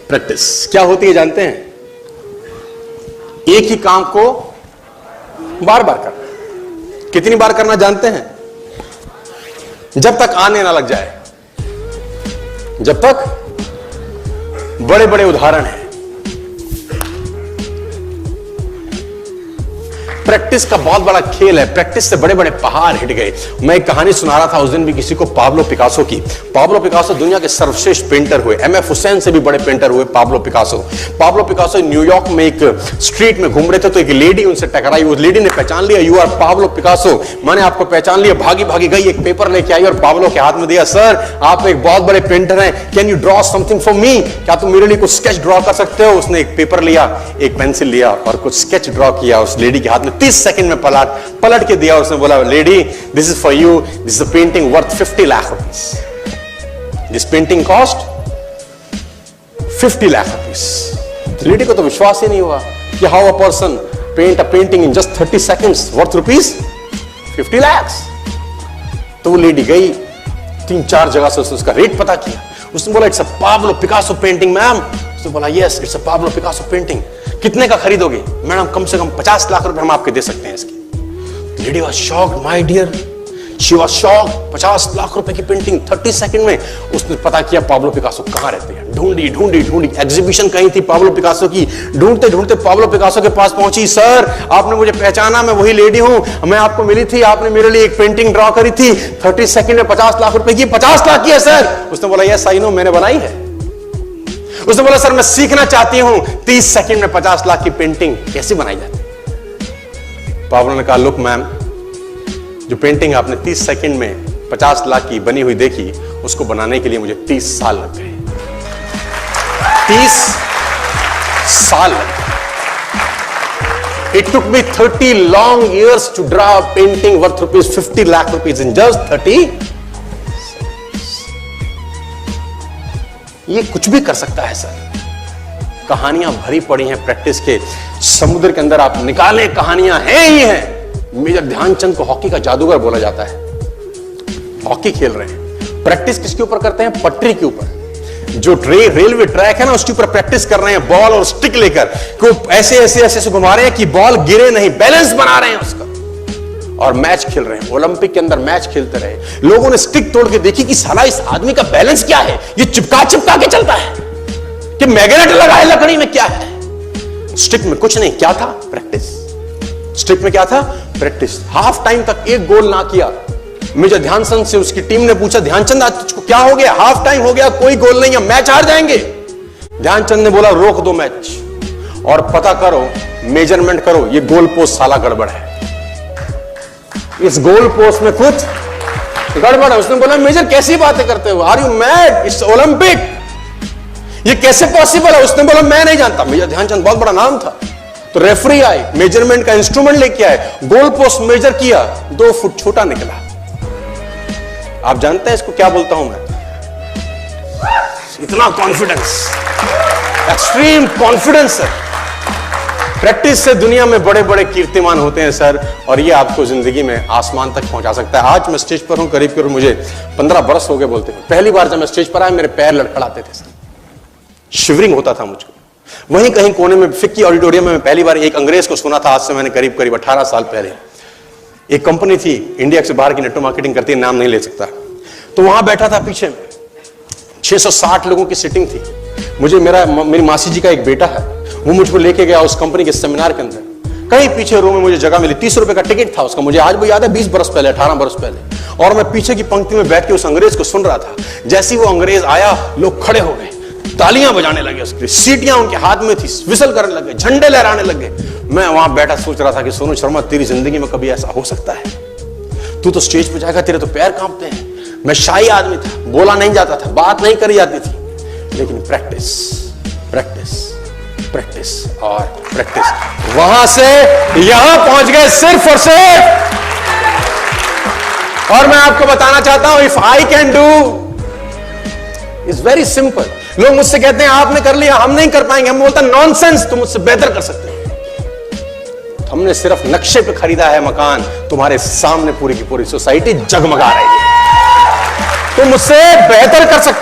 Practice क्या होती है जानते हैं? एक ही काम को बार बार करना। कितनी बार करना जानते हैं? जब तक आने ना लग जाए, जब तक। बड़े बड़े उदाहरण हैं। प्रैक्टिस का बहुत बड़ा खेल है। प्रैक्टिस से बड़े बड़े पहाड़ हिट गए। मैं एक कहानी सुना रहा था उस दिन भी किसी को, पाब्लो पिकासो की। पाब्लो पिकासो दुनिया के सर्वश्रेष्ठ पेंटर हुए। एमएफ हुसैन से भी बड़े पेंटर हुए Pablo Picasso. Pablo Picasso New York में एक स्ट्रीट में घूम रहे थे तो एक लेडी उनसे टकराई। उस लेडी ने पहचान लिया, यू आर पाब्लो पिकासो, मैंने आपको पहचान लिया। भागी भागी गई, एक पेपर लेके आई और पाब्लो के हाथ में दिया। सर आप एक बहुत बड़े पेंटर हैं, can you draw something for me? क्या तुम मेरे लिए कुछ स्केच ड्रॉ कर सकते हो? उसने एक पेपर लिया, एक पेंसिल लिया और कुछ स्केच ड्रॉ किया उस लेडी के हाथ में। 30 सेकंड में पलट के दिया। उसने बोला, lady this is for you, this is a painting worth 50 lakh rupees. This painting cost 50 lakh rupees. Lady को तो विश्वास ही नहीं हुआ कि how a person paint a painting in just 30 seconds worth rupees 50 lakh. तो वो लेडी गई, 3-4 जगह से उसने उसका रेट पता किया। उसने बोला, it's a Pablo Picasso painting ma'am. उसने बोला, yes it's a Pablo Picasso painting. कितने का खरीदोगे? मैडम कम से कम 50 लाख रुपए हम आपके दे सकते हैं इसकी। Lady was shocked, my dear, she was shocked. 50 lakh रुपए की पेंटिंग 30 सेकंड में। उसने पता किया पाब्लो पिकासो कहां रहते हैं। ढूंढी ढूंढी ढूंढी, एग्जीबिशन कहीं थी पाब्लो पिकासो की। ढूंढते ढूंढते पाब्लो पिकासो के पास पहुंची। सर आपने मुझे पहचाना, मैं वही लेडी हूं, मैं आपको मिली थी, आपने मेरे लिए एक पेंटिंग ड्रॉ करी थी 30 सेकंड में 50 लाख रुपए की। 50 लाख की है सर? उसने बोला, यस आई नो, मैंने बनाई है। उसने बोला, सर मैं सीखना चाहती हूं 30 सेकंड में 50 लाख की पेंटिंग कैसे बनाई जाती है। पाब्लो ने कहा, लुक मैम, जो पेंटिंग आपने 30 सेकंड में 50 लाख की बनी हुई देखी, उसको बनाने के लिए मुझे 30 साल लग गए। 30 साल लग गए। It took me 30 long years to draw a painting worth rupees 50 lakh rupees in just 30। ये कुछ भी कर सकता है सर। कहानियां भरी पड़ी हैं प्रैक्टिस के समुद्र के अंदर। आप निकालें, कहानियां हैं ही हैं। मेजर ध्यानचंद को हॉकी का जादूगर बोला जाता है। हॉकी खेल रहे हैं, प्रैक्टिस किसके ऊपर करते हैं? पटरी के ऊपर। जो रेलवे ट्रैक है ना, उसके ऊपर प्रैक्टिस कर रहे हैं बॉल और स्टिक लेकर। को ऐसे ऐसे ऐसे घुमा रहे हैं कि बॉल गिरे नहीं, बैलेंस बना रहे हैं उसका। और मैच खेल रहे हैं। ओलंपिक के अंदर मैच खेलते रहे। लोगों ने स्टिक तोड़ के देखी कि साला इस आदमी का बैलेंस क्या है, ये चिपका चिपका के चलता है कि मैग्नेट लगा है लकड़ी में, क्या है? स्टिक में कुछ नहीं, क्या था? प्रैक्टिस। स्टिक में क्या था? प्रैक्टिस। हाफ टाइम तक एक गोल ना किया। मेजर ध्यानचंद से उसकी टीम ने पूछा, ध्यानचंद आज तुझको क्या हो गया? हाफ टाइम हो गया, कोई गोल नहीं है, मैच हार जाएंगे। ध्यानचंद ने बोला, रोक दो मैच और पता करो, मेजरमेंट करो, ये गोल पोस्ट साला गड़बड़ है, इस गोल पोस्ट में कुछ गड़बड़ है। उसने बोला, मेजर कैसी बातें करते हो? Are you mad? It's Olympic, ये कैसे पॉसिबल है? उसने बोला, मैं नहीं जानता। मेजर ध्यानचंद बहुत बड़ा नाम था। तो रेफरी आए, मेजरमेंट का इंस्ट्रूमेंट लेके आए, गोल पोस्ट मेजर किया, 2 फुट छोटा निकला। आप जानते हैं इसको क्या बोलता हूं मैं? इतना कॉन्फिडेंस, एक्सट्रीम कॉन्फिडेंस है। प्रैक्टिस से दुनिया में बड़े बड़े कीर्तिमान होते हैं सर, और ये आपको जिंदगी में आसमान तक पहुंचा सकता है। आज मैं स्टेज पर हूं, करीब करीब मुझे 15 बरस हो गए बोलते हैं। पहली बार जब मैं स्टेज पर आया, मेरे पैर लड़खड़ाते थे सर, शिवरिंग होता था मुझको। वहीं कहीं कोने में फिक्की ऑडिटोरियम में मैं पहली बार एक अंग्रेज को सुना था। आज से मैंने करीब करीब 18 साल पहले। एक कंपनी थी इंडिया से बाहर की, नेटो मार्केटिंग करती है, नाम नहीं ले सकता। तो वहां बैठा था पीछे में, 660 लोगों की सिटिंग थी। मुझे मेरी मासी जी का एक बेटा है, वो मुझको लेके गया उस कंपनी के सेमिनार के अंदर। कहीं पीछे रो में मुझे जगह मिली, 30 रुपए का टिकट था उसका। मुझे आज भी याद है, 20 बरस पहले, 18 बरस पहले। और मैं पीछे की पंक्ति में बैठ के उस अंग्रेज को सुन रहा था। जैसे ही वो अंग्रेज आया, लोग खड़े हो गए, तालियां बजाने लगे, उसकी सीटियां उनके हाथ में थी, विसल करने लगे, झंडे लहराने लगे। मैं वहां बैठा सोच रहा था कि सोनू शर्मा, तेरी जिंदगी में कभी ऐसा हो सकता है? तू तो स्टेज पे जाएगा, तेरे तो पैर कांपते हैं। मैं शाही आदमी था, बोला नहीं जाता था, बात नहीं करी जाती थी, लेकिन प्रैक्टिस प्रैक्टिस प्रैक्टिस और प्रैक्टिस, वहां से यहां पहुंच गए सिर्फ और सिर्फ। और मैं आपको बताना चाहता हूं, if I can do, it's very simple. लोग मुझसे कहते हैं आपने कर लिया, हम नहीं कर पाएंगे। हम बोलता नॉनसेंस, तुम मुझसे बेहतर कर सकते हैं। हमने सिर्फ नक्शे पे खरीदा है मकान, तुम्हारे सामने पूरी की पूरी सोसाइटी जगमगा रही है। तुम मुझसे बेहतर कर सकते